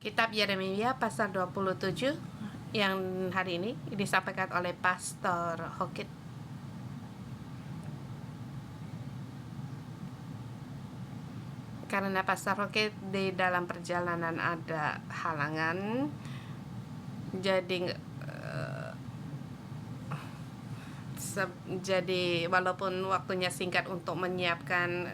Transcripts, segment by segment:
Kitab Yeremia pasal 27 yang hari ini disampaikan oleh Pastor Hokit. Karena Pastor Hokit di dalam perjalanan ada halangan, jadi walaupun waktunya singkat untuk menyiapkan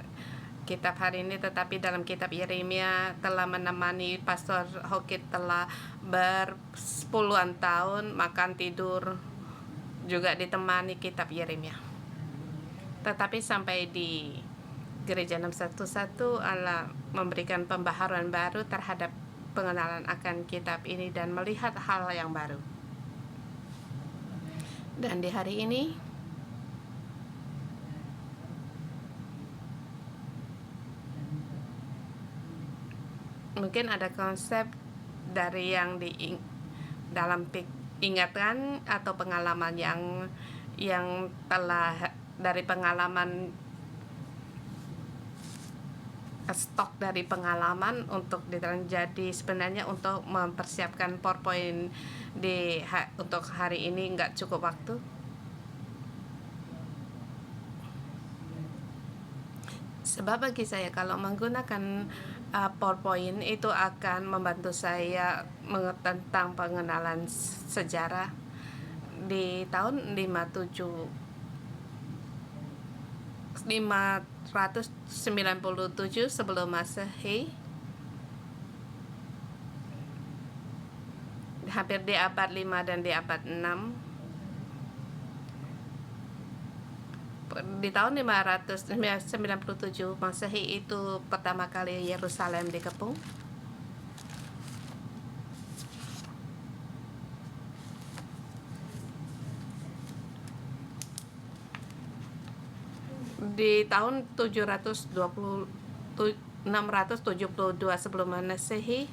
kitab hari ini, tetapi dalam kitab Yeremia telah menemani Pastor Hokit telah berpuluhan tahun, makan tidur juga ditemani kitab Yeremia. Tetapi sampai di Gereja 611 Allah memberikan pembaharuan baru terhadap pengenalan akan kitab ini dan melihat hal yang baru. Dan di hari ini mungkin ada konsep dari yang dalam ingatan atau pengalaman yang telah dari pengalaman, stok dari pengalaman untuk jadi sebenarnya untuk mempersiapkan PowerPoint untuk hari ini nggak cukup waktu. Sebab bagi saya kalau menggunakan PowerPoint itu akan membantu saya tentang pengenalan sejarah di tahun 597 sebelum Masehi, hampir di abad 5 dan di abad 6. Di tahun 597 Masehi itu pertama kali Yerusalem dikepung. Di tahun 672 sebelum Masehi,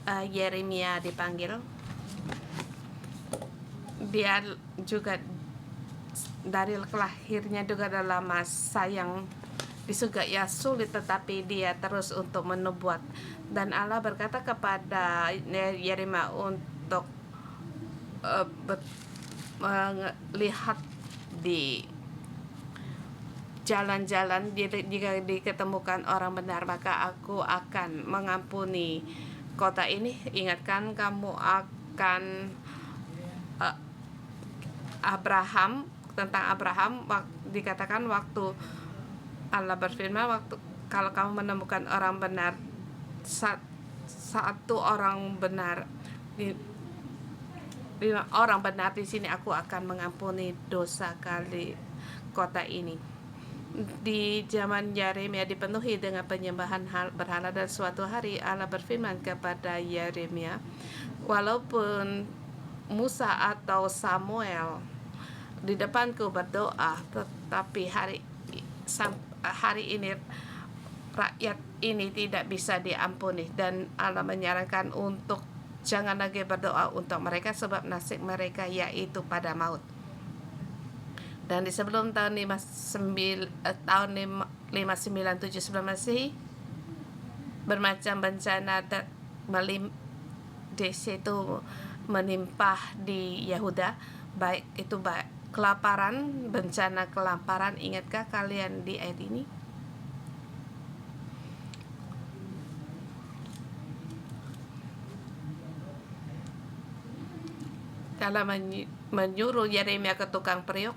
Yeremia dipanggil. Dia juga dari lahirnya juga dalam masa yang di surga ya sulit, tetapi dia terus untuk menubuat, dan Allah berkata kepada Yeremia untuk melihat di jalan-jalan, jika diketemukan orang benar maka aku akan mengampuni kota ini. Ingatkan kamu akan tentang Abraham, dikatakan waktu Allah berfirman, kalau kamu menemukan orang benar, satu orang benar, orang benar di sini, aku akan mengampuni dosa kali kota ini. Di zaman Yeremia dipenuhi dengan penyembahan berhala, dan suatu hari Allah berfirman kepada Yeremia, walaupun Musa atau Samuel di depanku berdoa, tetapi hari ini rakyat ini tidak bisa diampuni, dan Allah menyarankan untuk jangan lagi berdoa untuk mereka, sebab nasib mereka yaitu pada maut. Dan di sebelum tahun 597 sebelum Masehi, bermacam bencana di situ menimpa di Yehuda, baik itu kelaparan, bencana kelaparan. Ingatkah kalian di ayat ini? Allah menyuruh Yeremia ke tukang periuk,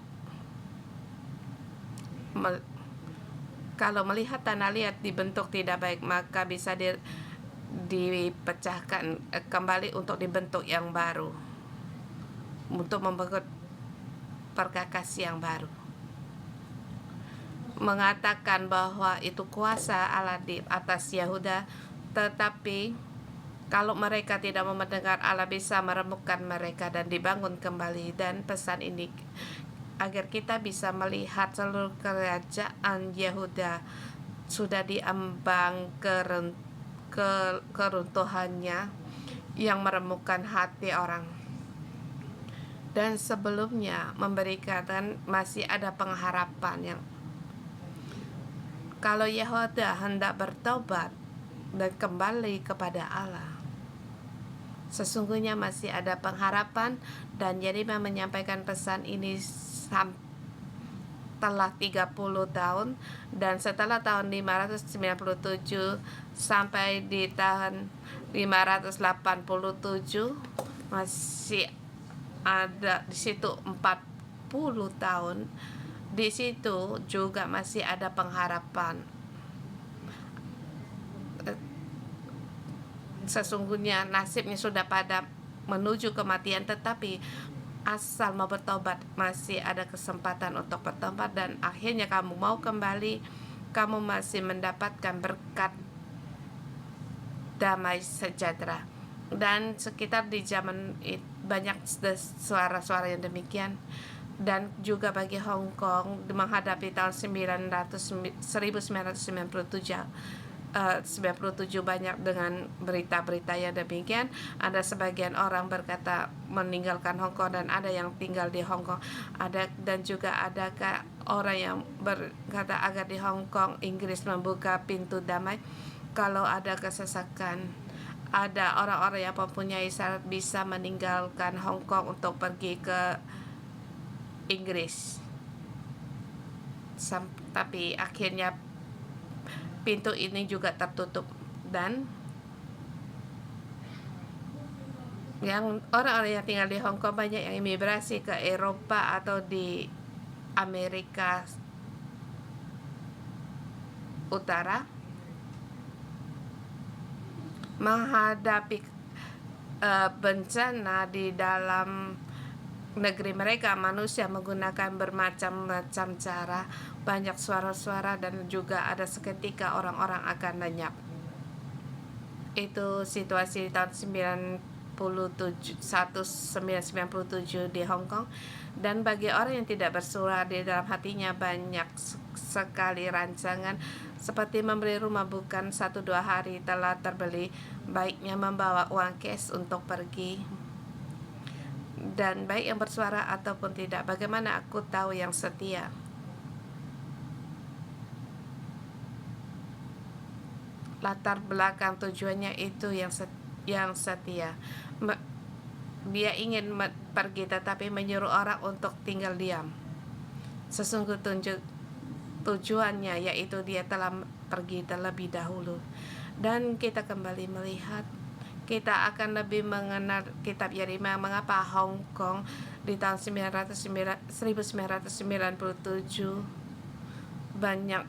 kalau melihat tanah liat dibentuk tidak baik, maka bisa dipecahkan kembali untuk dibentuk yang baru, untuk membentuk perkakas yang baru. Mengatakan bahwa itu kuasa Allah di atas Yehuda, tetapi kalau mereka tidak mau mendengar, Allah bisa meremukkan mereka dan dibangun kembali. Dan pesan ini agar kita bisa melihat seluruh kerajaan Yehuda sudah diambang keruntuhannya yang meremukkan hati orang. Dan sebelumnya memberikan masih ada pengharapan yang kalau Yehuda hendak bertobat dan kembali kepada Allah, Sesungguhnya masih ada pengharapan, dan Yeremia menyampaikan pesan ini telah 30 tahun, dan setelah tahun 597 sampai di tahun 587 masih ada di situ 40 tahun. Di situ juga masih ada pengharapan. Sesungguhnya nasibnya sudah pada menuju kematian, tetapi asal mau bertobat masih ada kesempatan untuk bertobat, dan akhirnya kamu mau kembali, kamu masih mendapatkan berkat damai sejahtera. Dan sekitar di zaman banyak suara-suara yang demikian. Dan juga bagi Hong Kong menghadapi tahun 1997 banyak dengan berita-berita yang demikian. Ada sebagian orang berkata meninggalkan Hong Kong, dan ada yang tinggal di Hong Kong. Dan juga ada orang yang berkata agar di Hong Kong Inggris membuka pintu damai. Kalau ada kesesakan, ada orang-orang yang mempunyai syarat bisa meninggalkan Hong Kong untuk pergi ke Inggris. Tapi akhirnya pintu ini juga tertutup, dan yang orang-orang yang tinggal di Hong Kong banyak yang imigrasi ke Eropa atau di Amerika Utara menghadapi bencana di dalam negeri mereka. Manusia menggunakan bermacam-macam cara, banyak suara-suara, dan juga ada seketika orang-orang akan lenyap. Itu situasi tahun 1997 di Hong Kong. Dan bagi orang yang tidak bersuara, di dalam hatinya banyak sekali rancangan, seperti membeli rumah bukan 1-2 hari telah terbeli, baiknya membawa uang cash untuk pergi. Dan baik yang bersuara ataupun tidak, bagaimana aku tahu yang setia? Latar belakang tujuannya itu yang setia. Dia ingin pergi tetapi menyuruh orang untuk tinggal diam. Sesungguhnya tujuannya yaitu dia telah pergi terlebih dahulu. Dan kita kembali melihat, kita akan lebih mengenal kitab Yeremia, mengapa Hong Kong di tahun 1997 banyak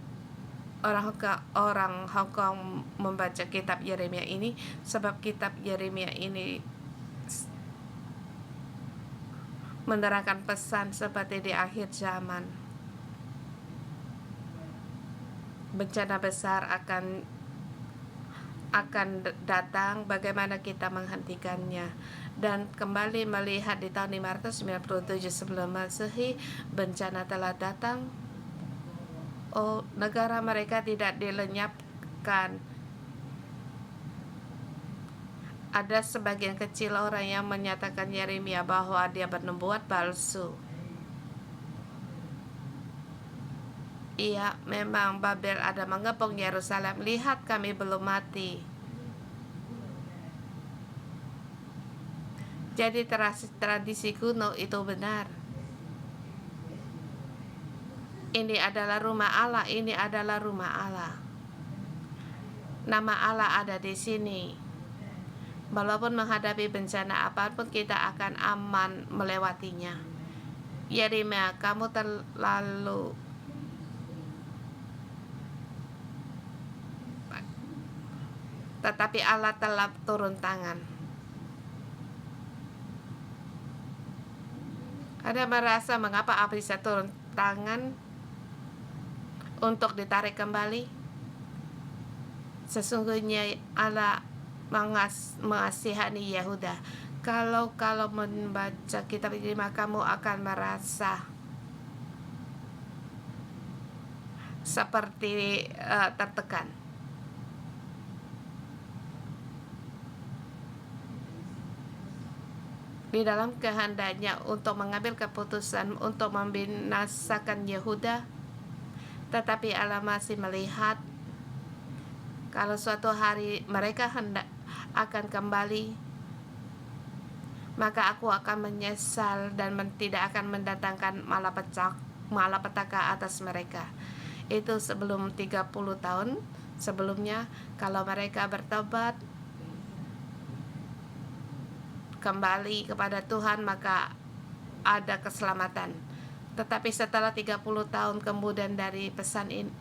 orang Hong Kong membaca kitab Yeremia ini, sebab kitab Yeremia ini menerangkan pesan seperti di akhir zaman. Bencana besar akan datang, bagaimana kita menghentikannya. Dan kembali melihat di tahun 597 sebelum Masehi, bencana telah datang. Negara mereka tidak dilenyapkan. Ada sebagian kecil orang yang menyatakan Yeremia bahwa dia bernubuat palsu. Iya, memang Babel ada mengepung Yerusalem. Lihat, kami belum mati. Jadi tradisi kuno itu benar. Ini adalah rumah Allah, ini adalah rumah Allah. Nama Allah ada di sini. Walaupun menghadapi bencana apapun, kita akan aman melewatinya. Yeremia, kamu terlalu tetapi Allah telah turun tangan. Anda merasa mengapa Allah bisa turun tangan untuk ditarik kembali? Sesungguhnya Allah mengasihani Yehuda. Kalau membaca kitab ini, kamu akan merasa seperti tertekan. Di dalam kehendaknya untuk mengambil keputusan untuk membinasakan Yehuda, tetapi Allah masih melihat kalau suatu hari mereka hendak akan kembali, maka aku akan menyesal dan tidak akan mendatangkan malapetaka atas mereka. Itu sebelum 30 tahun sebelumnya. Kalau mereka bertobat kembali kepada Tuhan, maka ada keselamatan. Tetapi setelah 30 tahun kemudian dari pesan ini,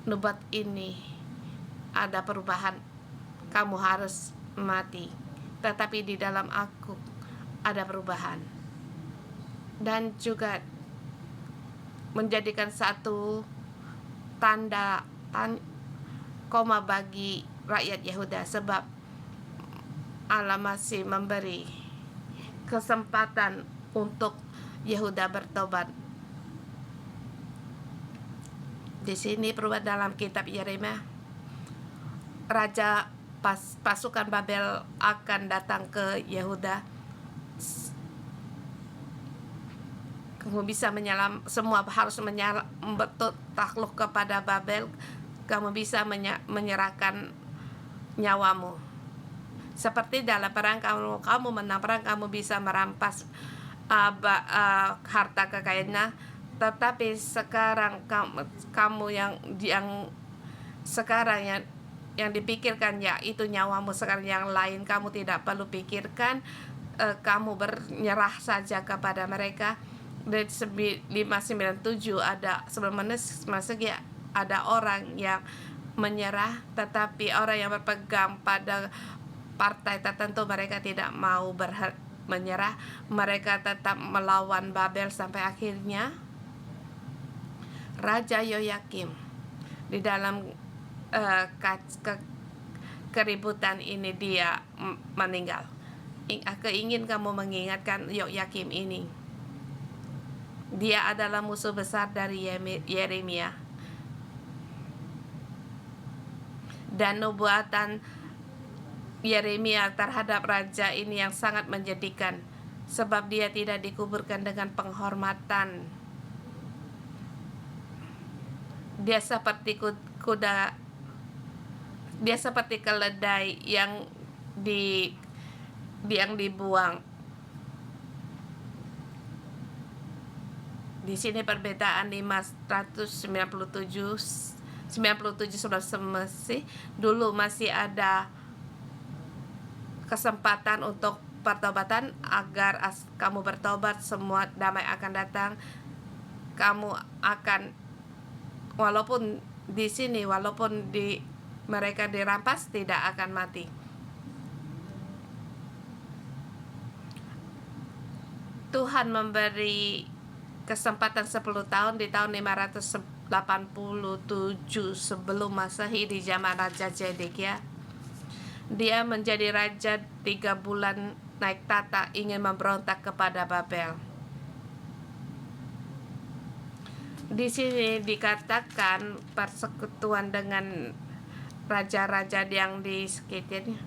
nubuat ini, ada perubahan. Kamu harus mati, tetapi di dalam aku ada perubahan. Dan juga menjadikan satu tanda koma bagi rakyat Yehuda, sebab Allah masih memberi kesempatan untuk Yehuda bertobat. Di sini perubahan dalam kitab Yeremia, raja pasukan Babel akan datang ke Yehuda. Kamu bisa semua harus takluk kepada Babel. Kamu bisa menyerahkan nyawamu. Seperti dalam perang, kamu menang perang, kamu bisa merampas harta kekayaannya. Tetapi sekarang kamu yang sekarang yang dipikirkan yaitu nyawamu. Sekarang yang lain kamu tidak perlu pikirkan. Kamu bernyerah saja kepada mereka. Dari 597 ada sebelum Masehi ada orang yang menyerah, tetapi orang yang berpegang pada partai tertentu mereka tidak mau menyerah. Mereka tetap melawan Babel sampai akhirnya Raja Yoyakim di dalam keributan ini dia meninggal. Aku ingin kamu mengingatkan Yoyakim ini. Dia adalah musuh besar dari Yeremia. Dan nubuatan Yeremia terhadap raja ini yang sangat menjadikan, sebab dia tidak dikuburkan dengan penghormatan. Dia seperti kuda, dia seperti keledai yang dibuang. Di sini perbedaan 597 sebelum Mesih. Dulu masih ada kesempatan untuk pertobatan, agar kamu bertobat semua damai akan datang. Kamu akan, walaupun di sini, walaupun mereka dirampas, tidak akan mati. Tuhan memberi kesempatan 10 tahun di tahun 587 sebelum Masehi, di zaman Raja Zedekia. Dia menjadi raja 3 bulan naik tahta, ingin memberontak kepada Babel. Di sini dikatakan persekutuan dengan raja-raja yang di sekitarnya.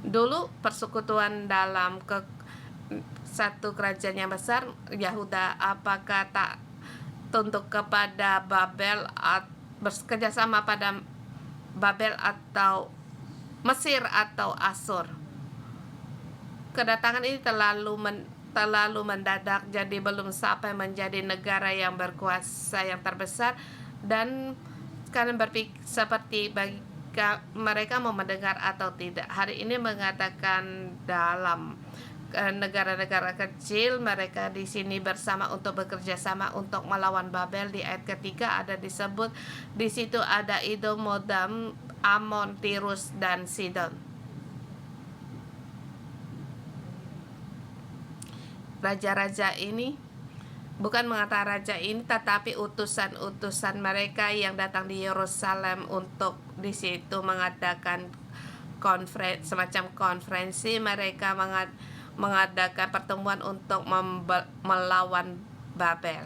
Dulu persekutuan dalam satu kerajaan yang besar, Yehuda, apakah tak tunduk kepada Babel, bekerja sama pada Babel atau Mesir atau Asur? Kedatangan ini terlalu mendadak, jadi belum sampai menjadi negara yang berkuasa yang terbesar. Dan kalian berpikir seperti mereka mau mendengar atau tidak. Hari ini mengatakan dalam negara-negara kecil, mereka di sini bersama untuk bekerja sama untuk melawan Babel. Di ayat ketiga ada disebut, di situ ada Edom, Modam, Amon, Tirus, dan Sidon. Raja-raja ini bukan mengatakan raja ini, tetapi utusan-utusan mereka yang datang di Yerusalem untuk di situ mengadakan semacam konferensi. Mereka mengadakan pertemuan untuk melawan Babel.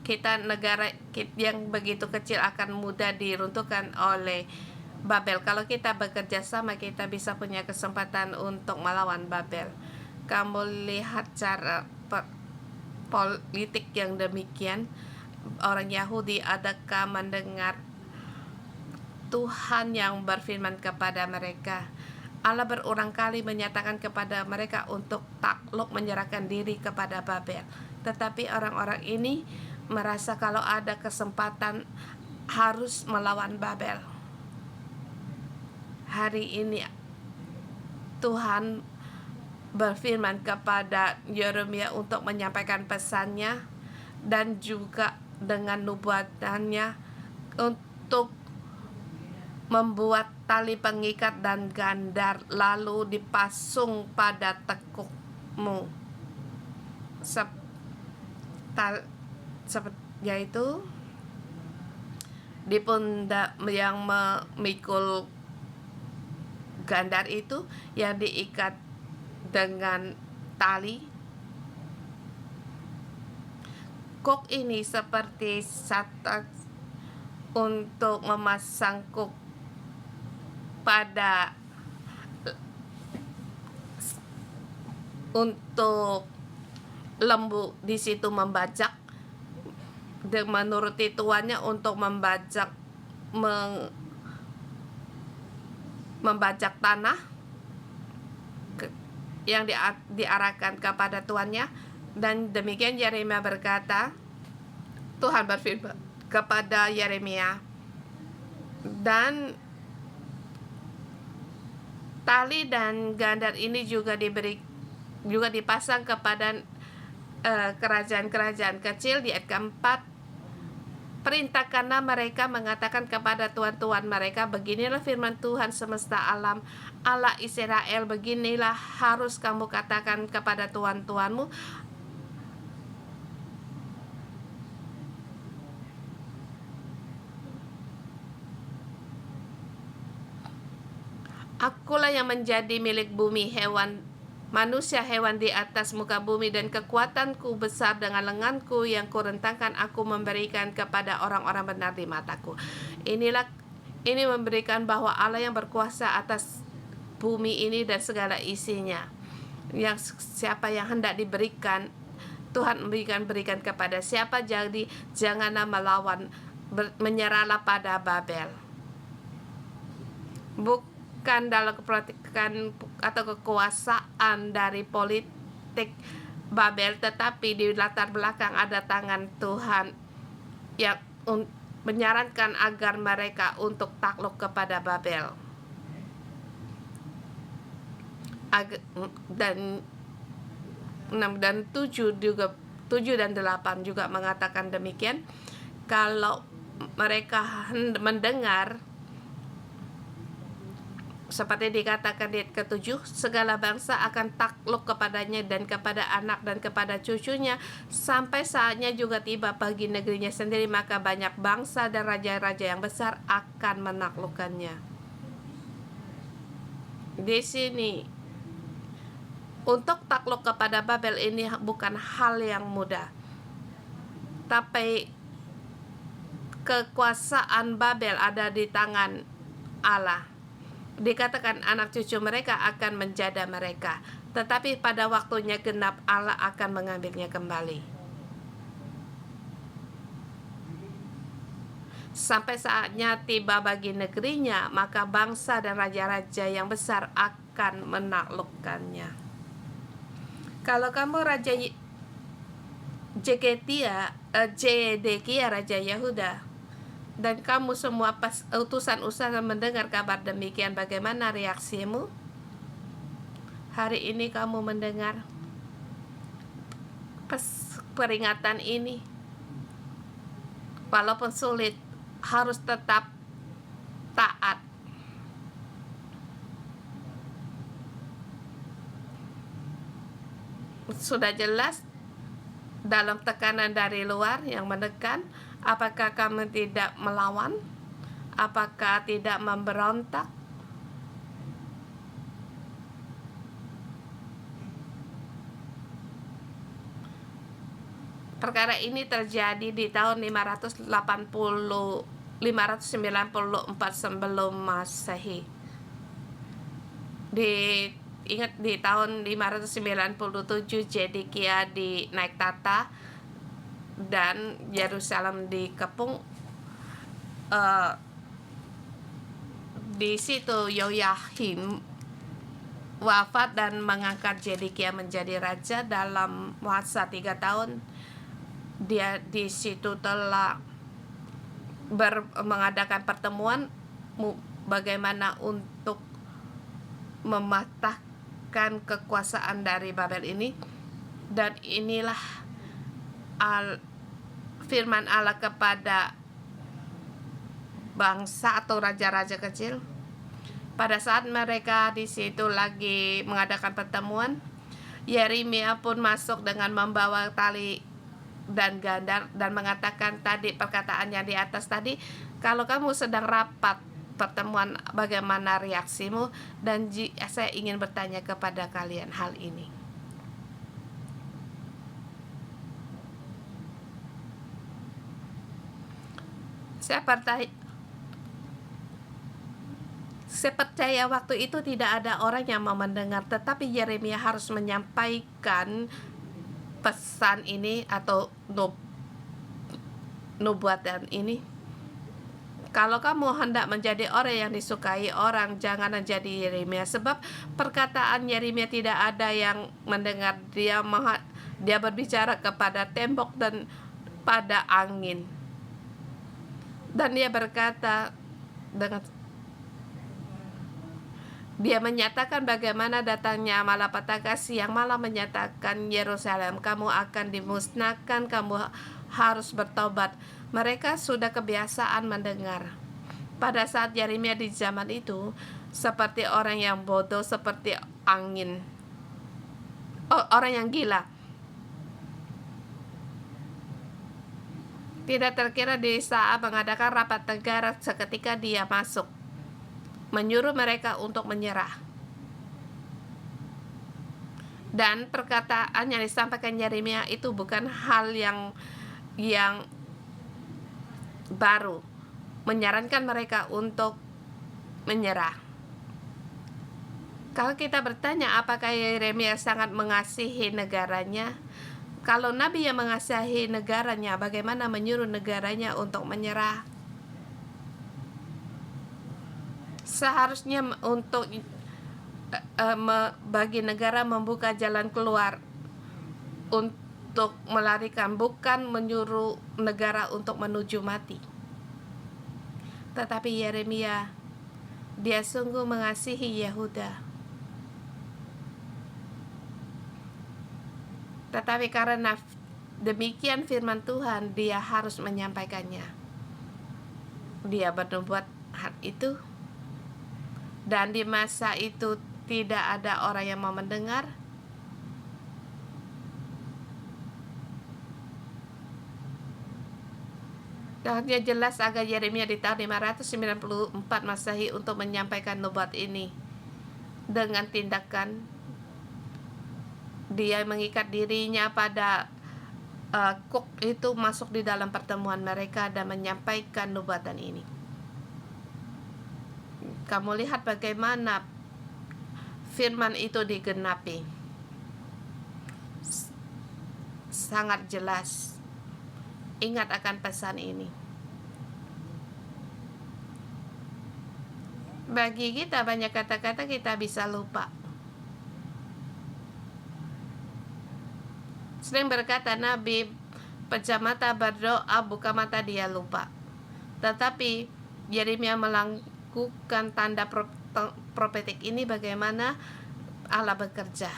Kita negara yang begitu kecil akan mudah diruntuhkan oleh Babel. Kalau kita bekerja sama, kita bisa punya kesempatan untuk melawan Babel. Kamu lihat cara politik yang demikian. Orang Yahudi adakah mendengar Tuhan yang berfirman kepada mereka. Allah berulang kali menyatakan kepada mereka untuk takluk menyerahkan diri kepada Babel. Tetapi orang-orang ini merasa kalau ada kesempatan harus melawan Babel. Hari ini Tuhan berfirman kepada Yeremia untuk menyampaikan pesannya dan juga dengan nubuatannya untuk membuat tali pengikat dan gandar lalu dipasung pada tekukmu, yaitu di pundak yang memikul gandar itu yang diikat dengan tali. Kuk ini seperti satak untuk memasang kuk pada untuk lembu di situ membajak dan menuruti tuannya untuk membajak membajak tanah yang diarahkan kepada tuannya. Dan demikian Yeremia berkata, Tuhan berfirman kepada Yeremia, dan tali dan gandar ini juga dipasang kepada kerajaan-kerajaan kecil. Di ayat keempat, perintahkanlah mereka mengatakan kepada tuan-tuan mereka, beginilah firman Tuhan semesta alam, Allah Israel, beginilah harus kamu katakan kepada tuan-tuanmu, akulah yang menjadi milik bumi, hewan, manusia, hewan di atas muka bumi, dan kekuatanku besar dengan lenganku yang kurentangkan aku memberikan kepada orang-orang benar di mataku. Ini memberikan bahwa Allah yang berkuasa atas bumi ini dan segala isinya. Yang siapa yang hendak diberikan, Tuhan berikan kepada siapa. Jadi janganlah melawan, menyerahlah pada Babel. Bukan dalam keperhatian atau kekuasaan dari politik Babel, tetapi di latar belakang ada tangan Tuhan yang menyarankan agar mereka untuk takluk kepada Babel. Dan 6 dan 7 juga 7 dan 8 juga mengatakan demikian. Kalau mereka mendengar, seperti dikatakan di ayat ke-7, segala bangsa akan takluk kepadanya dan kepada anak dan kepada cucunya, sampai saatnya juga tiba bagi negerinya sendiri, maka banyak bangsa dan raja-raja yang besar akan menaklukkannya. Di sini, untuk takluk kepada Babel ini bukan hal yang mudah, tapi kekuasaan Babel ada di tangan Allah. Dikatakan anak cucu mereka akan menjada mereka, tetapi pada waktunya genap Allah akan mengambilnya kembali. Sampai saatnya tiba bagi negerinya, maka bangsa dan raja-raja yang besar akan menaklukkannya. Kalau kamu Raja Zedekia Raja Yehuda, dan kamu semua utusan-utusan mendengar kabar demikian, bagaimana reaksimu? Hari ini kamu mendengar peringatan ini, walaupun sulit, harus tetap taat. Sudah jelas dalam tekanan dari luar yang menekan. Apakah kamu tidak melawan? Apakah tidak memberontak? Perkara ini terjadi di tahun 594 sebelum Masehi. Ingat di tahun 597 Zedekia naik tahta dan Yerusalem dikepung di situ Yoyahim wafat dan mengangkat Zedekia menjadi raja dalam masa 3 tahun. Dia di situ telah mengadakan pertemuan bagaimana untuk mematahkan kekuasaan dari Babel ini. Dan inilah firman Allah kepada bangsa atau raja-raja kecil. Pada saat mereka di situ lagi mengadakan pertemuan, Yeremia pun masuk dengan membawa tali dan gandar dan mengatakan tadi perkataan yang di atas tadi, kalau kamu sedang rapat pertemuan bagaimana reaksimu, dan saya ingin bertanya kepada kalian hal ini. Saya percaya waktu itu tidak ada orang yang mau mendengar, tetapi Yeremia harus menyampaikan pesan ini atau nubuatan ini. Kalau kamu hendak menjadi orang yang disukai orang, jangan menjadi Yeremia, sebab perkataan Yeremia tidak ada yang mendengar. Dia berbicara kepada tembok dan pada angin. Dan dia berkata dia menyatakan bagaimana datangnya malapetaka siang malam menyatakan Yerusalem kamu akan dimusnahkan, kamu harus bertobat. Mereka sudah kebiasaan mendengar. Pada saat Yeremia di zaman itu seperti orang yang bodoh, seperti angin, orang yang gila. Tidak terkira di saat mengadakan rapat negara seketika dia masuk menyuruh mereka untuk menyerah. Dan perkataan yang disampaikan Yeremia itu bukan hal yang baru, menyarankan mereka untuk menyerah. Kalau kita bertanya apakah Yeremia sangat mengasihi negaranya, kalau nabi yang mengasihi negaranya, bagaimana menyuruh negaranya untuk menyerah? Seharusnya untuk bagi negara membuka jalan keluar untuk melarikan, bukan menyuruh negara untuk menuju mati. Tetapi Yeremia, dia sungguh mengasihi Yehuda. Tetapi karena demikian firman Tuhan, dia harus menyampaikannya. Dia bernubuat hal itu. Dan di masa itu tidak ada orang yang mau mendengar. Dan dia jelas agar Yeremia di tahun 594 Masehi untuk menyampaikan nubuat ini dengan tindakan dia mengikat dirinya pada kuk itu masuk di dalam pertemuan mereka dan menyampaikan nubuatan ini. Kamu lihat bagaimana firman itu digenapi. Sangat jelas. Ingat akan pesan ini. Bagi kita banyak kata-kata kita bisa lupa. Sering berkata Nabi, pejam mata berdoa, buka mata dia lupa. Tetapi Yeremia melakukan tanda profetik ini bagaimana Allah bekerja.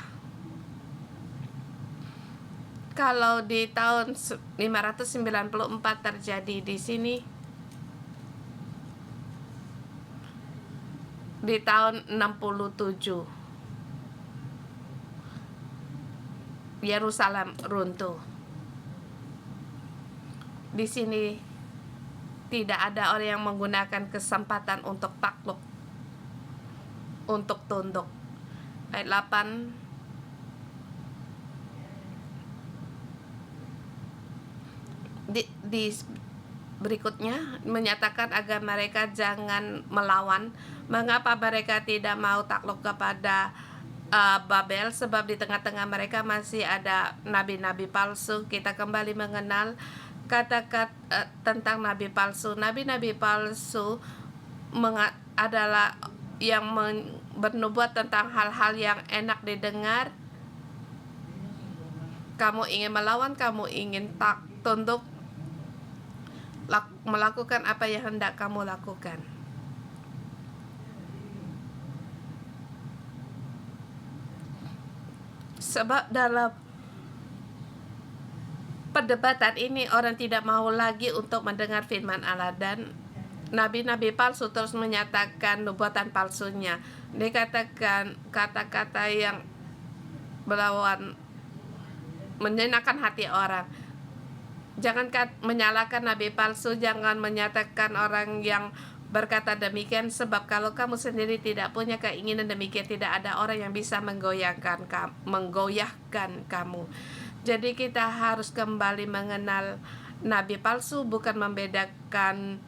Kalau di tahun 594 terjadi di sini, di tahun 67 Yerusalem runtuh. Di sini tidak ada orang yang menggunakan kesempatan untuk takluk, untuk tunduk. Ayat 8, di berikutnya menyatakan agar mereka jangan melawan. Mengapa mereka tidak mau takluk kepada Babel? Sebab di tengah-tengah mereka masih ada nabi-nabi palsu. Kita kembali mengenal kata-kata tentang nabi palsu. Nabi-nabi palsu adalah yang bernubuat tentang hal-hal yang enak didengar. Kamu ingin melawan, kamu ingin tunduk, melakukan apa yang hendak kamu lakukan. Sebab dalam perdebatan ini orang tidak mau lagi untuk mendengar firman Allah, dan nabi-nabi palsu terus menyatakan nubuatan palsunya. Dikatakan kata-kata yang melawan, menyenangkan hati orang. Jangan menyalahkan nabi palsu, jangan menyatakan orang yang berkata demikian, sebab kalau kamu sendiri tidak punya keinginan demikian, tidak ada orang yang bisa menggoyahkan kamu. Jadi kita harus kembali mengenal nabi palsu, bukan membedakan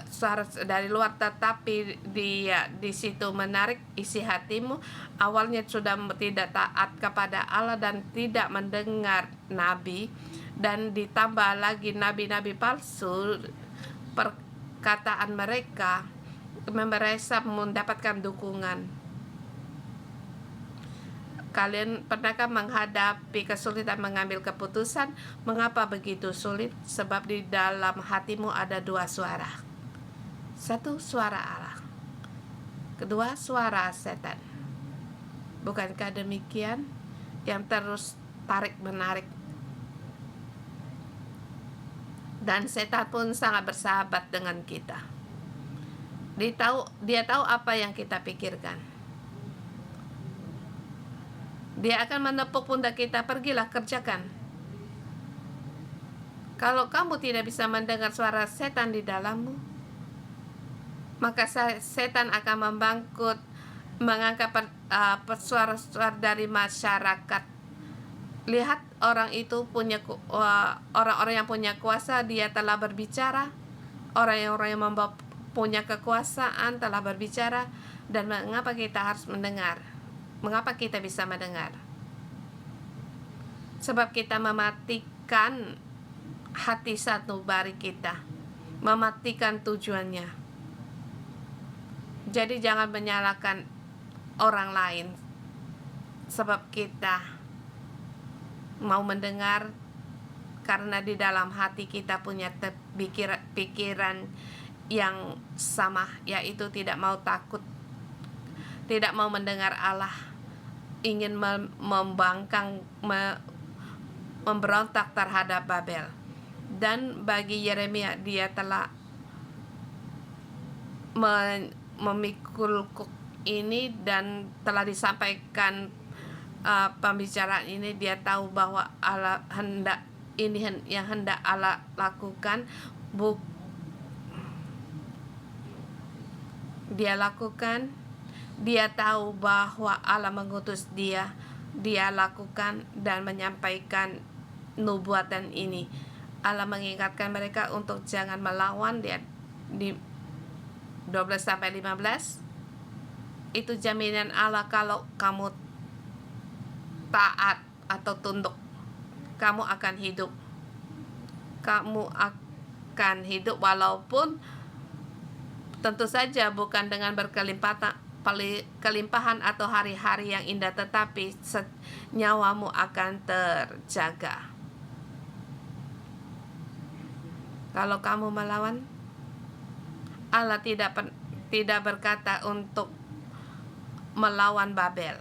suara dari luar, tetapi dia di situ menarik isi hatimu. Awalnya sudah tidak taat kepada Allah dan tidak mendengar nabi, dan ditambah lagi nabi-nabi palsu, perkataan mereka merasa mendapatkan dukungan. Kalian pernahkah menghadapi kesulitan mengambil keputusan? Mengapa begitu sulit? Sebab di dalam hatimu ada dua suara. Satu, suara Allah. Kedua, suara setan. Bukankah demikian? Yang terus tarik-menarik. Dan setan pun sangat bersahabat dengan kita. Dia tahu apa yang kita pikirkan. Dia akan menepuk pundak kita, pergilah kerjakan. Kalau kamu tidak bisa mendengar suara setan di dalammu, maka setan akan membangkut, mengangkat suara-suara dari masyarakat. Lihat, orang itu punya orang-orang yang punya kuasa, dia telah berbicara. Orang-orang yang punya kekuasaan telah berbicara. Dan mengapa kita harus mendengar? Mengapa kita bisa mendengar? Sebab kita mematikan hati sanubari kita, mematikan tujuannya. Jadi jangan menyalahkan orang lain, sebab kita mau mendengar karena di dalam hati kita punya pikiran yang sama, yaitu tidak mau takut, tidak mau mendengar Allah, ingin membangkang, memberontak terhadap Babel. Dan bagi Yeremia, dia telah memikul ini dan telah disampaikan pembicaraan ini. Dia tahu bahwa Allah hendak ini yang hendak Allah lakukan, dia lakukan. Dia tahu bahwa Allah mengutus dia lakukan dan menyampaikan nubuatan ini. Allah mengingatkan mereka untuk jangan melawan. Dia di 12-15 itu jaminan Allah. Kalau kamu taat atau tunduk, kamu akan hidup. Kamu akan hidup, walaupun tentu saja bukan dengan berkelimpahan atau hari-hari yang indah, tetapi nyawamu akan terjaga. Kalau kamu melawan, Allah tidak berkata untuk melawan Babel.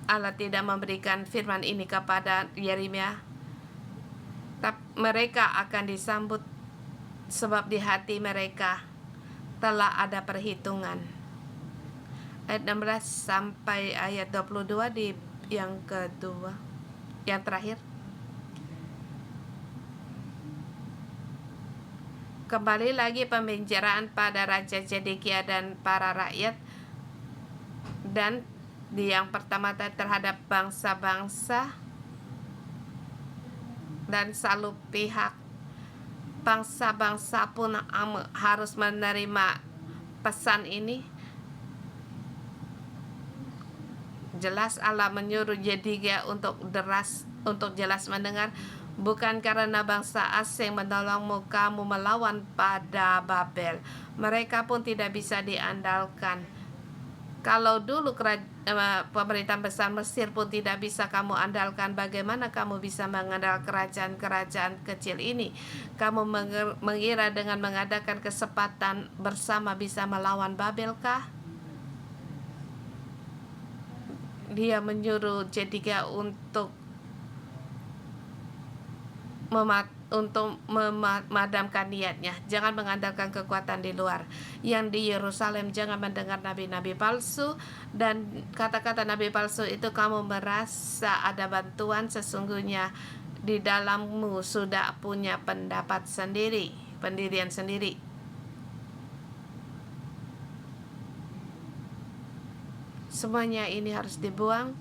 Allah tidak memberikan firman ini kepada Yeremia. Mereka akan disambut, sebab di hati mereka telah ada perhitungan. Ayat 16 sampai ayat 22 di yang kedua, yang terakhir. Kembali lagi pembicaraan pada Raja Zedekia dan para rakyat, dan di yang pertama terhadap bangsa-bangsa, dan selalu pihak bangsa-bangsa pun harus menerima pesan ini. Jelas Allah menyuruh Zedekia untuk jelas mendengar Bukan karena bangsa asing menolongmu kamu melawan pada Babel. Mereka pun tidak bisa diandalkan. Kalau dulu pemerintahan besar Mesir pun tidak bisa kamu andalkan, bagaimana kamu bisa mengandalkan kerajaan-kerajaan kecil ini? Kamu mengira dengan mengadakan kesempatan bersama bisa melawan Babel kah? Dia menyuruh Jedikya untuk memadamkan niatnya. Jangan mengandalkan kekuatan di luar. Yang di Yerusalem jangan mendengar nabi-nabi palsu, dan kata-kata nabi palsu itu kamu merasa ada bantuan, sesungguhnya di dalammu sudah punya pendapat sendiri, pendirian sendiri. Semuanya ini harus dibuang.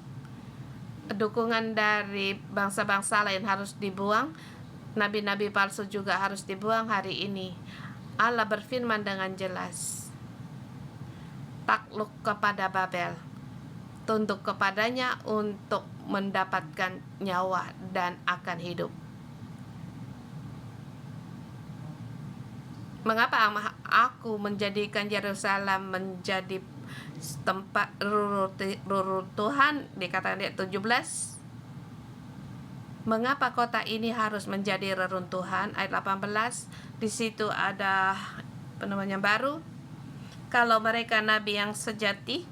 Dukungan dari bangsa-bangsa lain harus dibuang. Nabi-nabi palsu juga harus dibuang hari ini. Allah berfirman dengan jelas, takluk kepada Babel, tunduk kepadanya untuk mendapatkan nyawa dan akan hidup. Mengapa aku menjadikan Yerusalem menjadi tempat reruntuhan? Dikatakan ayat 17. Mengapa kota ini harus menjadi reruntuhan? Ayat 18. Di situ ada penemuan yang baru. Kalau mereka nabi yang sejati,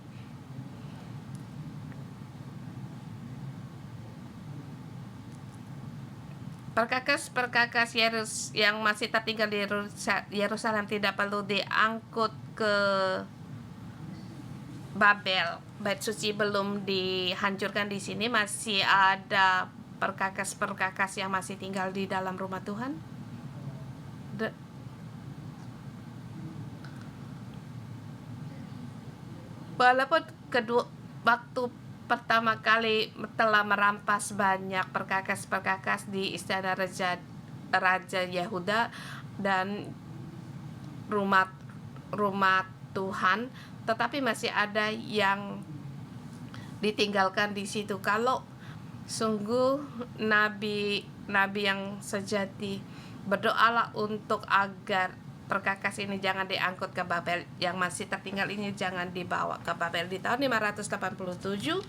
perkakas yang masih tertinggal di Yerusalem tidak perlu diangkut ke Babel. Bait suci belum dihancurkan di sini, masih ada perkakas-perkakas yang masih tinggal di dalam rumah Tuhan. Walaupun waktu pertama kali telah merampas banyak perkakas-perkakas di istana Raja Yehuda dan rumah Tuhan, tetapi masih ada yang ditinggalkan di situ. Kalau sungguh nabi yang sejati, berdoalah untuk agar perkakas ini jangan diangkut ke Babel. Yang masih tertinggal ini jangan dibawa ke Babel. Di tahun 587,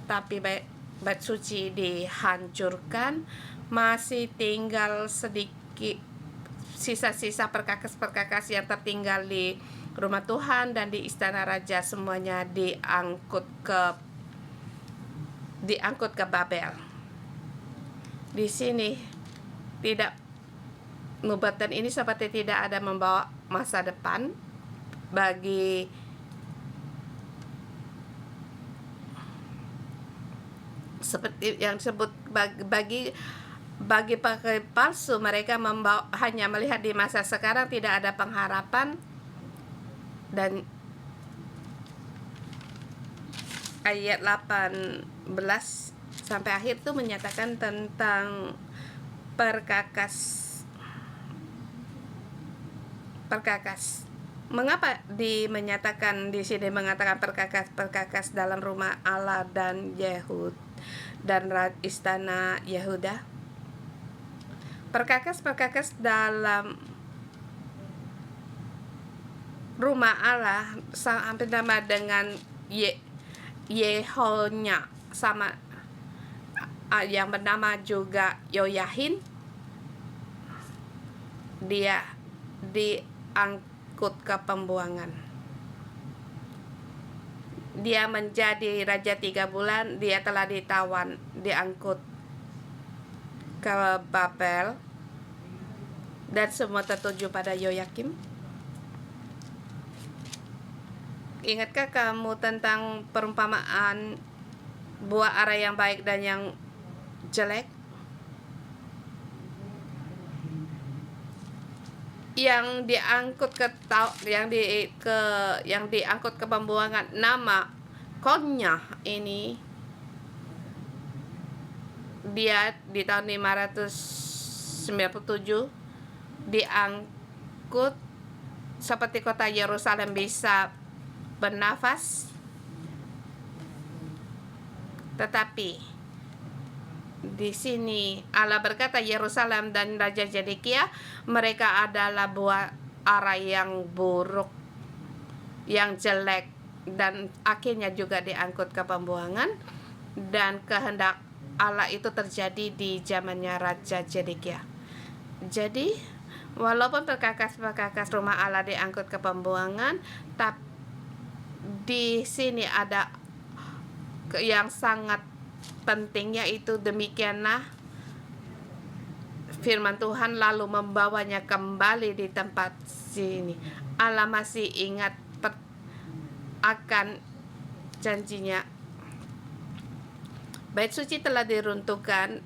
tapi bait suci dihancurkan, masih tinggal sedikit sisa-sisa perkakas-perkakas yang tertinggal di rumah Tuhan dan di istana raja. Semuanya diangkut ke Babel. Di sini tidak, nubuatan ini seperti tidak ada membawa masa depan bagi seperti yang disebut bagi pakai palsu. Mereka hanya melihat di masa sekarang, tidak ada pengharapan. Dan ayat 18 sampai akhir itu menyatakan tentang perkakas. Mengapa menyatakan di sini mengatakan perkakas dalam rumah Allah dan istana Yehuda? Perkakas dalam rumah Allah hampir sama dengan Yehonya, sama yang bernama juga Yoyahin. Dia diangkut ke pembuangan. Dia menjadi raja 3 bulan, dia telah ditawan, diangkut ke Babel, dan semua tertuju pada Yoyakim. Ingatkah kamu tentang perumpamaan buah ara yang baik dan yang jelek? Yang diangkut ke pembuangan, nama Konya ini, dia di tahun 597 diangkut seperti kota Yerusalem bisa bernafas, tetapi Di sini Allah berkata Yerusalem dan Raja Zedekia mereka adalah buah ara yang buruk, yang jelek, dan akhirnya juga diangkut ke pembuangan, dan kehendak Allah itu terjadi di zamannya Raja Zedekia. Jadi walaupun perkakas-perkakas rumah Allah diangkut ke pembuangan, tapi di sini ada yang sangat penting, yaitu demikianlah firman Tuhan lalu membawanya kembali di tempat sini. Allah masih ingat akan janjinya. Bait suci telah diruntuhkan,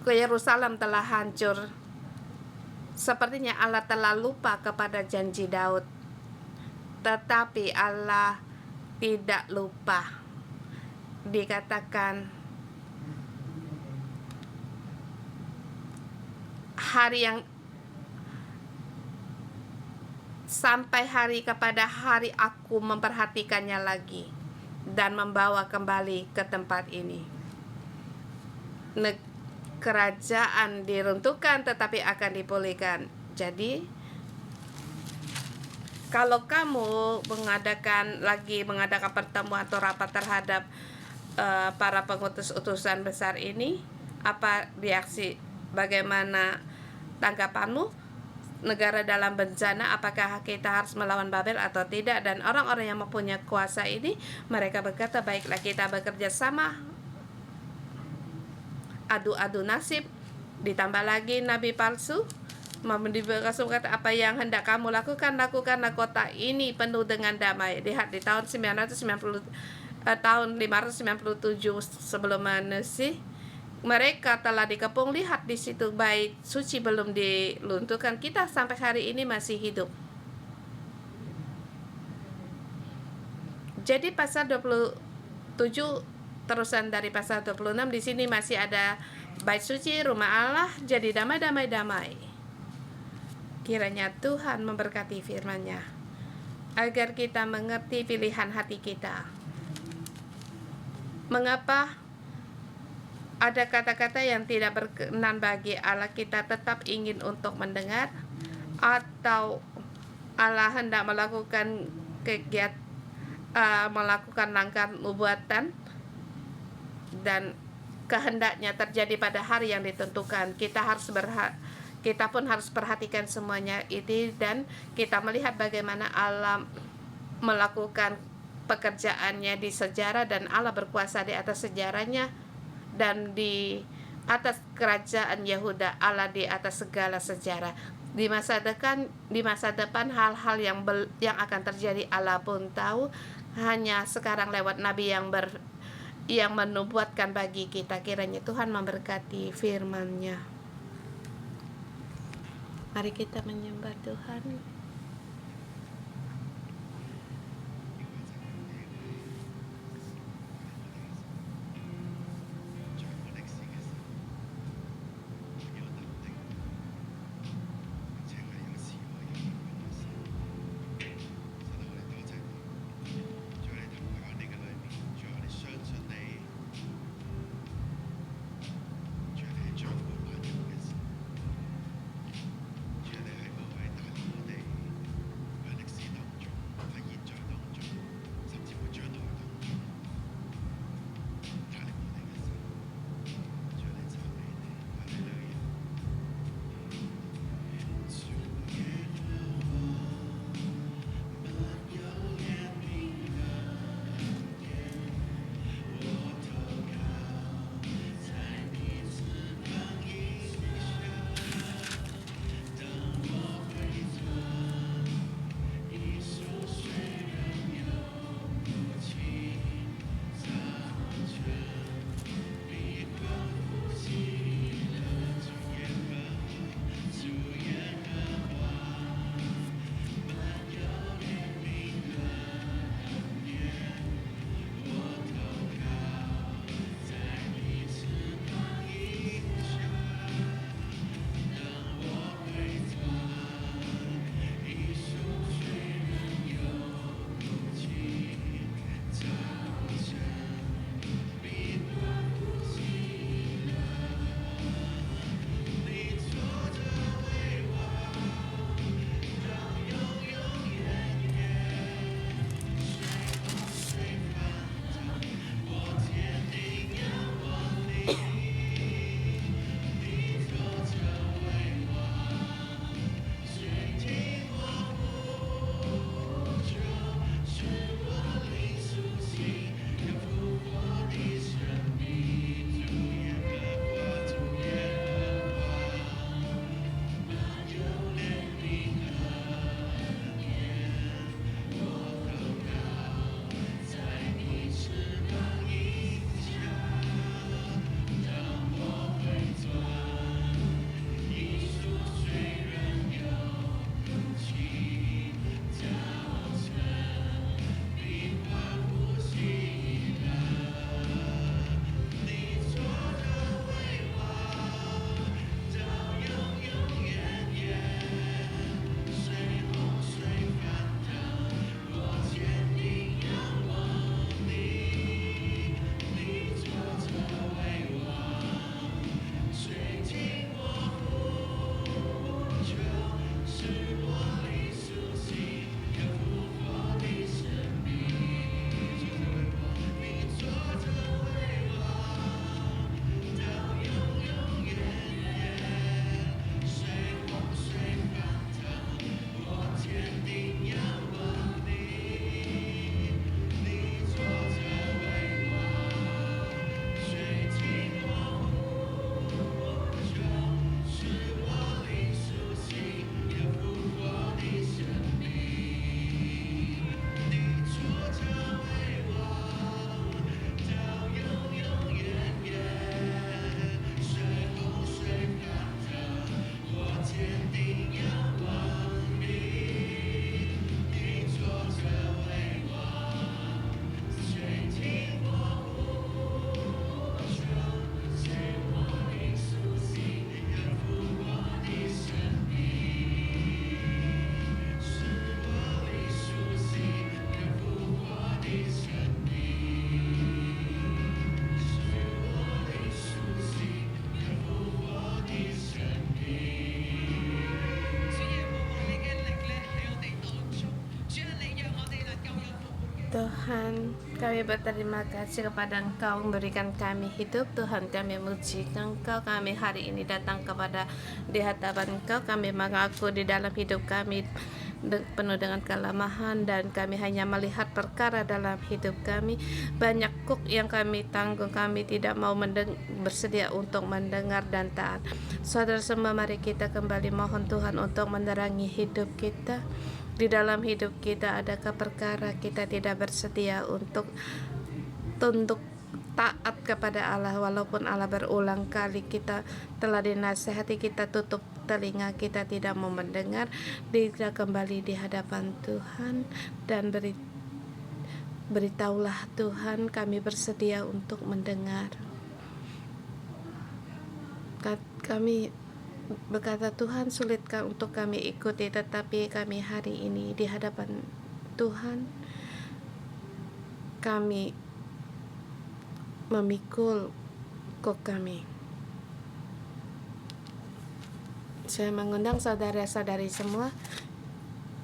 Yerusalem telah hancur. Sepertinya Allah telah lupa kepada janji Daud. Tetapi Allah tidak lupa. Dikatakan hari yang sampai hari kepada hari aku memperhatikannya lagi dan membawa kembali ke tempat ini. Kerajaan diruntuhkan tetapi akan dipulihkan. Jadi kalau kamu mengadakan pertemuan atau rapat terhadap para pengutus utusan besar ini, apa reaksi, bagaimana tanggapanmu? Negara dalam bencana, apakah kita harus melawan Babel atau tidak? Dan orang-orang yang mempunyai kuasa ini, mereka berkata, baiklah kita bekerja sama, adu-adu nasib, ditambah lagi nabi palsu, berkata, apa yang hendak kamu lakukanlah kota ini penuh dengan damai. Lihat di tahun 597 sebelum Masehi, mereka telah dikepung. Lihat di situ, bait suci belum dilunturkan. Kita sampai hari ini masih hidup. Jadi pasal 27 terusan dari pasal 26, di sini masih ada bait suci, rumah Allah jadi damai. Kiranya Tuhan memberkati firman-Nya agar kita mengerti pilihan hati kita. Mengapa ada kata-kata yang tidak berkenan bagi Allah, kita tetap ingin untuk mendengar, atau Allah hendak melakukan melakukan langkah nubuatan dan kehendaknya terjadi pada hari yang ditentukan. Kita pun harus perhatikan semuanya itu, dan kita melihat bagaimana Allah melakukan pekerjaannya di sejarah, dan Allah berkuasa di atas sejarahnya dan di atas kerajaan Yehuda. Allah di atas segala sejarah. Di masa depan hal-hal yang akan terjadi Allah pun tahu, hanya sekarang lewat nabi yang menubuatkan bagi kita. Kiranya Tuhan memberkati firman-Nya. Mari kita menyembah Tuhan. Tuhan, kami berterima kasih kepada Engkau memberikan kami hidup. Tuhan, kami memuji Engkau. Kami hari ini datang kepada di hadapan Engkau. Kami mengaku di dalam hidup kami penuh dengan kelemahan, dan kami hanya melihat perkara dalam hidup kami. Banyak kuk yang kami tanggung, kami tidak mau bersedia untuk mendengar dan taat. Saudara semua, mari kita kembali mohon Tuhan untuk menerangi hidup kita. Di dalam hidup kita adakah perkara kita tidak bersedia untuk tunduk taat kepada Allah, walaupun Allah berulang kali kita telah dinasihati, kita tutup telinga, kita tidak mau mendengar. Kita kembali di hadapan Tuhan dan beritahulah Tuhan, kami bersedia untuk mendengar. Kami berkata, Tuhan, sulitkah untuk kami ikuti, tetapi kami hari ini di hadapan Tuhan, kami memikul kok kami. Saya mengundang saudara-saudari semua,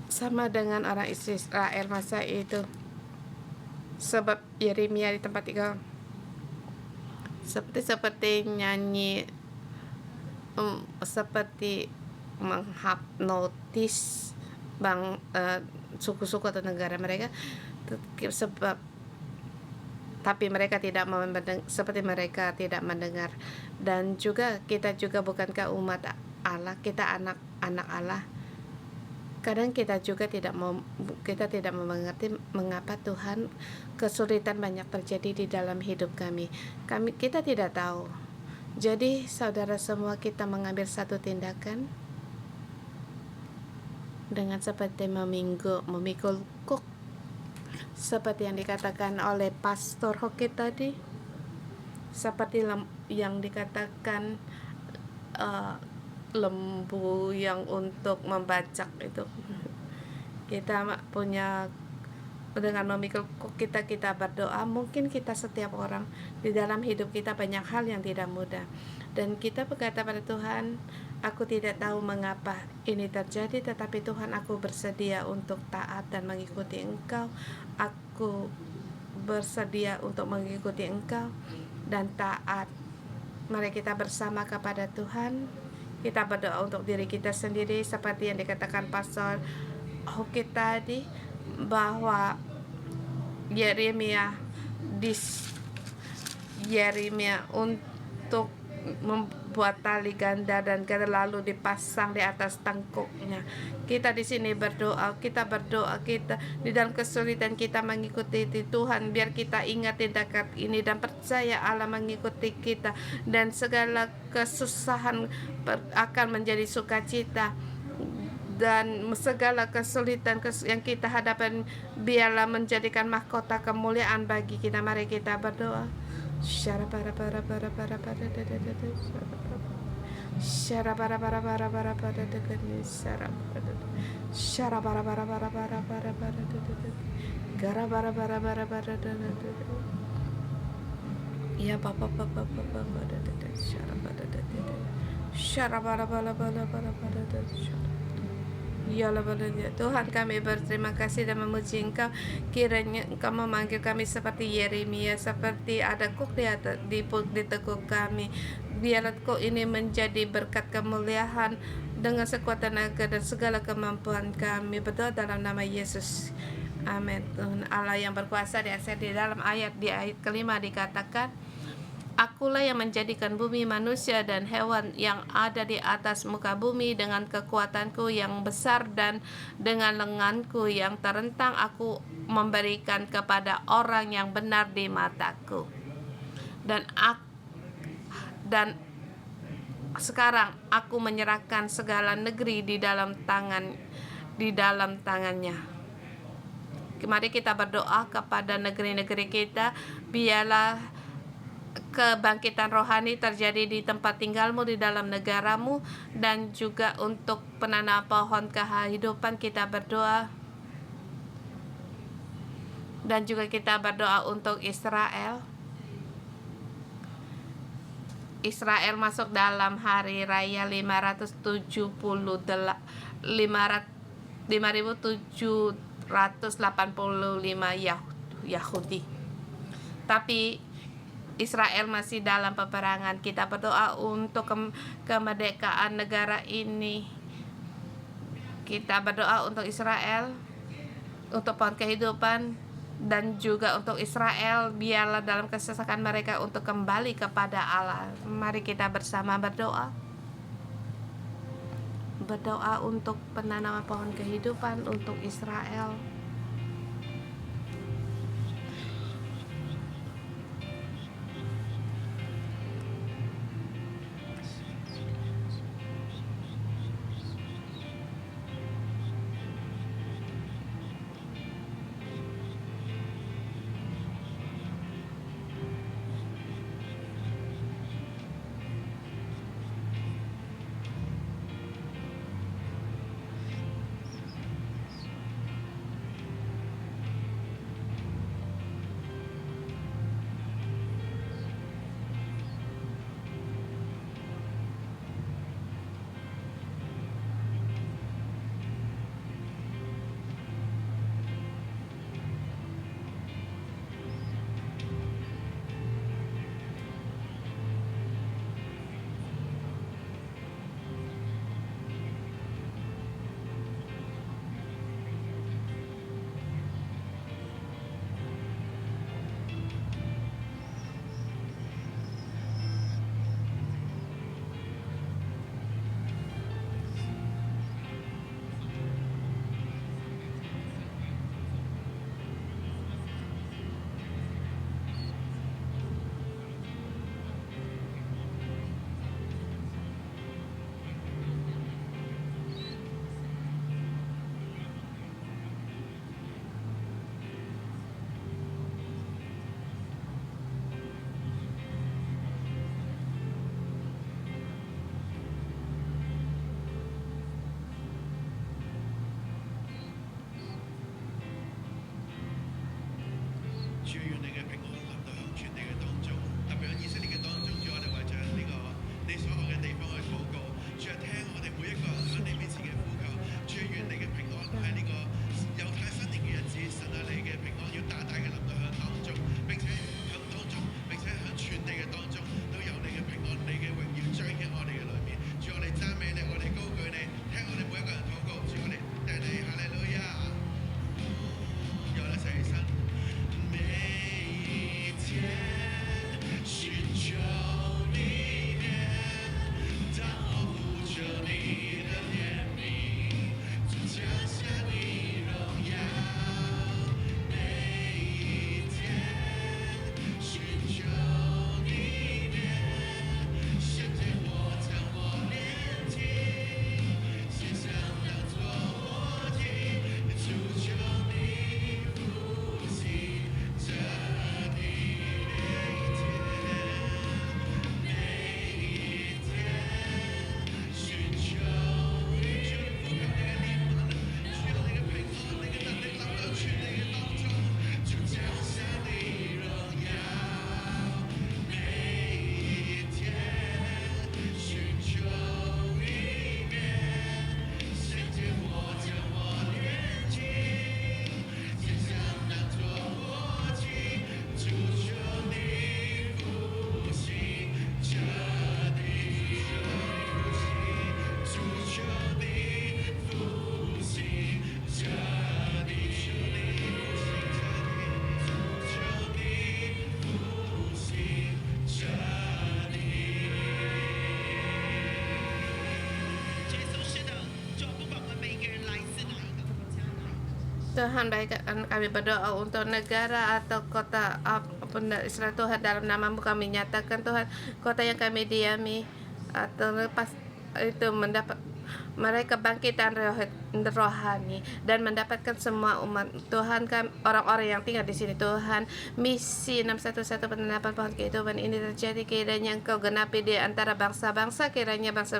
sama dengan orang Israel masa itu, sebab Yeremia di tempat tinggal seperti nyanyi, seperti menghipnotis suku-suku atau negara mereka, tapi mereka tidak seperti mereka tidak mendengar. Dan juga kita juga bukankah umat Allah, kita anak-anak Allah. Kadang kita juga tidak mengerti mengapa Tuhan kesulitan banyak terjadi di dalam hidup kami. Kita tidak tahu. Jadi saudara semua, kita mengambil satu tindakan dengan seperti memikul kuk, seperti yang dikatakan oleh Pastor Hoki tadi, seperti yang dikatakan lembu yang untuk membacak itu. Kita punya, dengan memikul kita berdoa. Mungkin kita setiap orang di dalam hidup kita banyak hal yang tidak mudah, dan kita berkata pada Tuhan, aku tidak tahu mengapa ini terjadi, tetapi Tuhan, aku bersedia untuk taat dan mengikuti Engkau. Aku bersedia untuk mengikuti Engkau dan taat. Mari kita bersama kepada Tuhan. Kita berdoa untuk diri kita sendiri, seperti yang dikatakan Pastor Hoki tadi, bahwa Yeremia untuk membuat tali ganda dan lalu dipasang di atas tangkuknya. Kita di sini berdoa, kita di dalam kesulitan kita mengikuti Tuhan. Biar kita ingat tindakan ini dan percaya Allah mengikuti kita, dan segala kesusahan akan menjadi sukacita, dan segala kesulitan yang kita hadapan biarlah menjadikan mahkota kemuliaan bagi kita. Mari kita berdoa. Ya papa Tuhan, kami berterima kasih dan memuji Engkau. Kiranya Engkau memanggil kami seperti Yeremia, seperti ada kuk di teguk kami. Biarlah kuk ini menjadi berkat kemuliaan dengan sekuat tenaga dan segala kemampuan kami. Berdoa dalam nama Yesus. Amin. Tuhan Allah yang berkuasa, di dalam ayat kelima dikatakan, akulah yang menjadikan bumi, manusia, dan hewan yang ada di atas muka bumi dengan kekuatanku yang besar, dan dengan lenganku yang terentang aku memberikan kepada orang yang benar di mataku. Dan sekarang aku menyerahkan segala negeri di dalam tangannya. Mari kita berdoa kepada negeri-negeri kita. Biarlah kebangkitan rohani terjadi di tempat tinggalmu, di dalam negaramu, dan juga untuk penanam pohon kehidupan. Kita berdoa, dan juga kita berdoa untuk Israel. Israel masuk dalam hari raya 5.785 Yahudi. Yahudi. Tapi Israel masih dalam peperangan. Kita berdoa untuk kemerdekaan negara ini. Kita berdoa untuk Israel, untuk pohon kehidupan, dan juga untuk Israel. Biarlah dalam kesesakan mereka untuk kembali kepada Allah. Mari kita bersama berdoa. Berdoa untuk penanaman pohon kehidupan untuk Israel.主願你嘅平安臨到響全地嘅當中，特別喺以色列嘅當中，主我哋為著呢個你所愛嘅地方去禱告，主啊聽我哋每一個人喺你面前嘅呼求，主願你嘅平安喺呢個猶太新年嘅日子，神啊你嘅平安要大大嘅臨到響當中，並且響當中，並且響全地嘅當中都有你嘅平安，你嘅榮耀彰顯我哋嘅裏面。主我哋讚美你，我哋高舉你，聽我哋每一個人禱告，主我哋讚你，哈利路亞。有了誰生？每一天尋求你面，當我呼求你的憐憫，就降下你榮耀。每一天尋求你面，聖潔我將我連接，獻上當作活祭，主求你復興這地。每一天尋求你，主你呼求你嘅憐憫，主有你嘅平安，你嘅能力臨到全地嘅當中，就降下你榮耀。每一天尋求你面，聖潔我將我連接，獻上當作活祭，主求你復興這地。主求你復興這地，主求你復興這地。耶稣是的，主不管我们每一个人来自哪一个国家， Tuhan, baik kami berdoa untuk negara atau kota apapun Israel. Tuhan, dalam namamu kami nyatakan Tuhan, kota yang kami diami atau lepas itu mendapat mereka bangkitan rohani dan mendapatkan semua umat Tuhan, orang-orang yang tinggal di sini Tuhan. Misi 611 penanaman pohon kehidupan ini terjadi, kiranya Engkau genapi di antara bangsa-bangsa, kiranya bangsa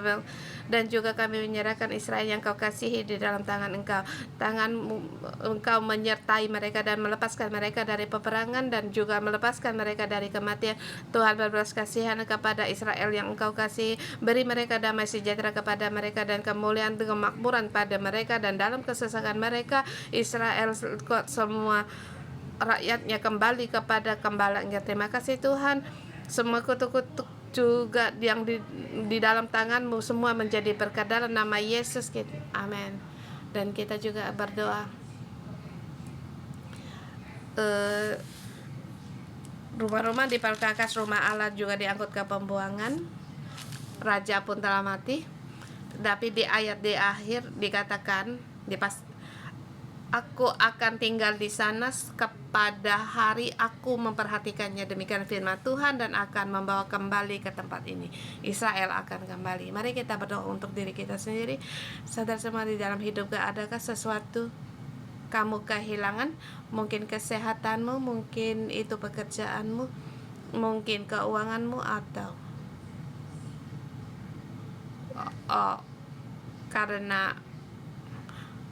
dan juga kami menyerahkan Israel yang Kau kasihi di dalam tangan Engkau. Engkau menyertai mereka dan melepaskan mereka dari peperangan dan juga melepaskan mereka dari kematian. Tuhan, berbelas kasihan kepada Israel yang Engkau kasihi, beri mereka damai sejahtera kepada mereka dan kemuliaan kemakmuran pada mereka, dan dalam kesesakan mereka Israel semua rakyatnya kembali kepada gembalanya. Terima kasih Tuhan, semua kutuk-kutuk juga yang di dalam tangan-Mu semua menjadi berkat dalam nama Yesus. Amin. Dan kita juga berdoa, rumah-rumah diperkakas, rumah Allah juga diangkut ke pembuangan. Raja pun telah mati. Tapi di ayat di akhir dikatakan, aku akan tinggal di sana kepada hari aku memperhatikannya. Demikian firman Tuhan, dan akan membawa kembali ke tempat ini. Israel akan kembali. Mari kita berdoa untuk diri kita sendiri. Saudara semua, di dalam hidup gak adakah sesuatu kamu kehilangan? Mungkin kesehatanmu, mungkin itu pekerjaanmu, mungkin keuanganmu, atau karena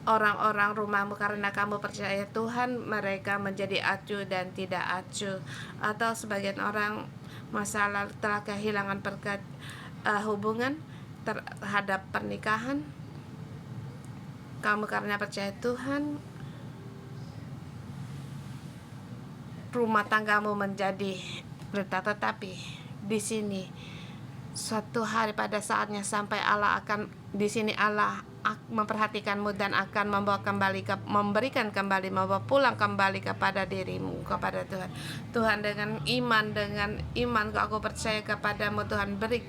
orang-orang rumahmu, karena kamu percaya Tuhan, mereka menjadi acuh dan tidak acuh. Atau sebagian orang masalah telah kehilangan hubungan terhadap pernikahan. Kamu karena percaya Tuhan, rumah tanggamu menjadi retak. Tetapi di sini suatu hari pada saatnya sampai Allah akan, di sini Allah memperhatikanmu dan akan membawa memberikan kembali, membawa pulang kembali kepada dirimu, kepada Tuhan. Tuhan, dengan iman aku percaya kepadamu Tuhan. Beri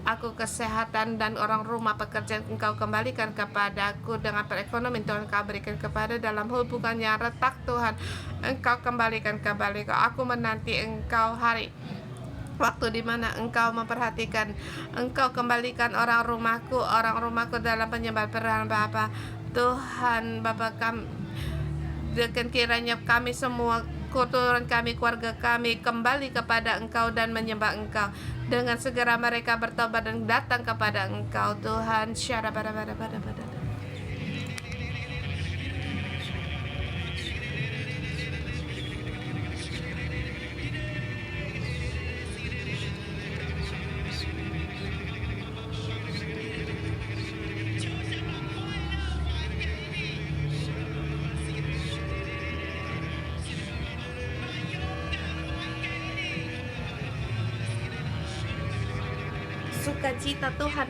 aku kesehatan dan orang rumah pekerjaan Engkau kembalikan kepadaku. Dengan perekonomian Tuhan Engkau berikan kepada dalam hubungan yang retak Tuhan, Engkau kembalikan kembali. Aku menanti Engkau waktu di mana Engkau memperhatikan, Engkau kembalikan orang rumahku dalam penyembelihan Bapa. Tuhan Bapa, dengan kiranya kami semua, keturunan kami, keluarga kami kembali kepada Engkau dan menyembah Engkau. Dengan segera mereka bertobat dan datang kepada Engkau Tuhan. Sukacita Tuhan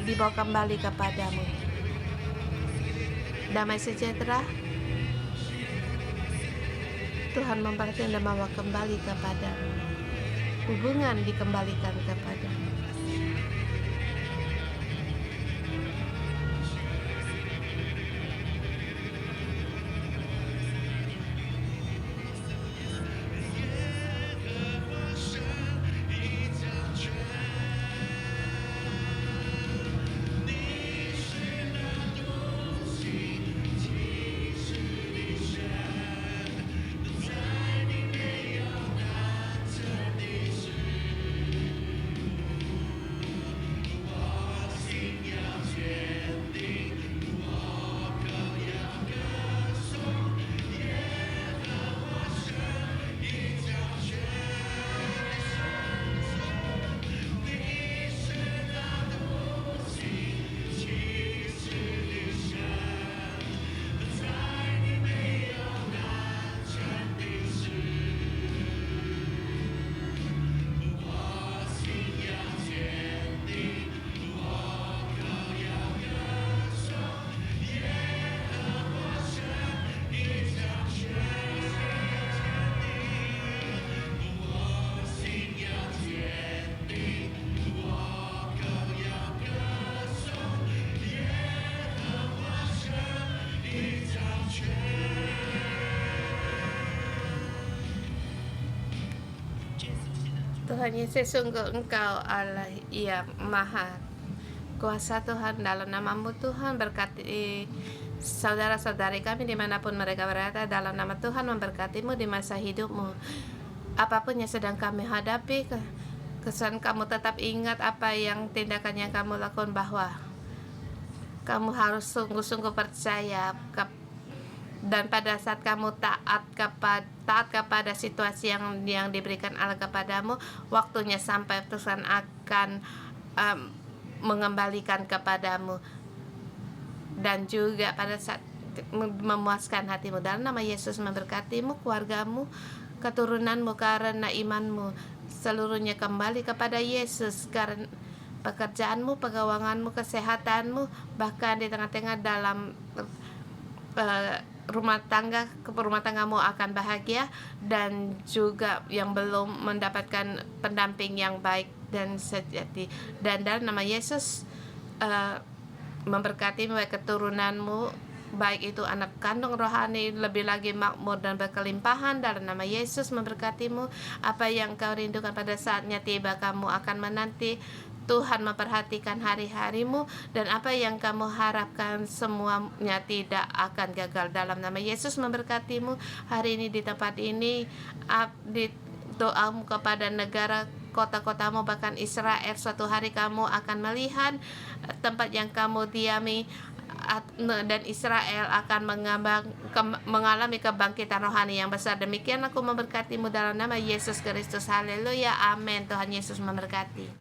dibawa kembali kepadamu. Damai sejahtera Tuhan memperhatikan dan membawa kembali kepadamu. Hubungan dikembalikan kepadamu. Tuhan Yesus, sungguh Engkau Allah yang maha kuasa Tuhan. Dalam nama-Mu Tuhan, berkati saudara-saudari kami dimanapun mereka berada. Dalam nama Tuhan, memberkati-Mu di masa hidup-Mu. Apapun yang sedang kami hadapi, kesan kamu tetap ingat apa yang tindakan yang kamu lakukan, bahwa kamu harus sungguh-sungguh percaya dan pada saat kamu taat kepada situasi yang diberikan Allah kepadamu, waktunya sampai Tuhan akan mengembalikan kepadamu. Dan juga pada saat memuaskan hatimu. Dalam nama Yesus memberkatimu, keluargamu, keturunanmu karena imanmu. Seluruhnya kembali kepada Yesus karena pekerjaanmu, pegawanganmu, kesehatanmu, bahkan di tengah-tengah dalam rumah tanggamu akan bahagia, dan juga yang belum mendapatkan pendamping yang baik dan sejati. Dan dalam nama Yesus memberkati baik keturunanmu, baik itu anak kandung rohani, lebih lagi makmur dan berkelimpahan. Dalam nama Yesus memberkatimu. Apa yang kau rindukan pada saatnya tiba, kamu akan menanti Tuhan memperhatikan hari-harimu, dan apa yang kamu harapkan semuanya tidak akan gagal. Dalam nama Yesus memberkatimu hari ini di tempat ini, di doamu kepada negara, kota-kotamu, bahkan Israel. Suatu hari kamu akan melihat tempat yang kamu diami dan Israel akan mengalami kebangkitan rohani yang besar. Demikian aku memberkatimu dalam nama Yesus Kristus. Haleluya, amin. Tuhan Yesus memberkati.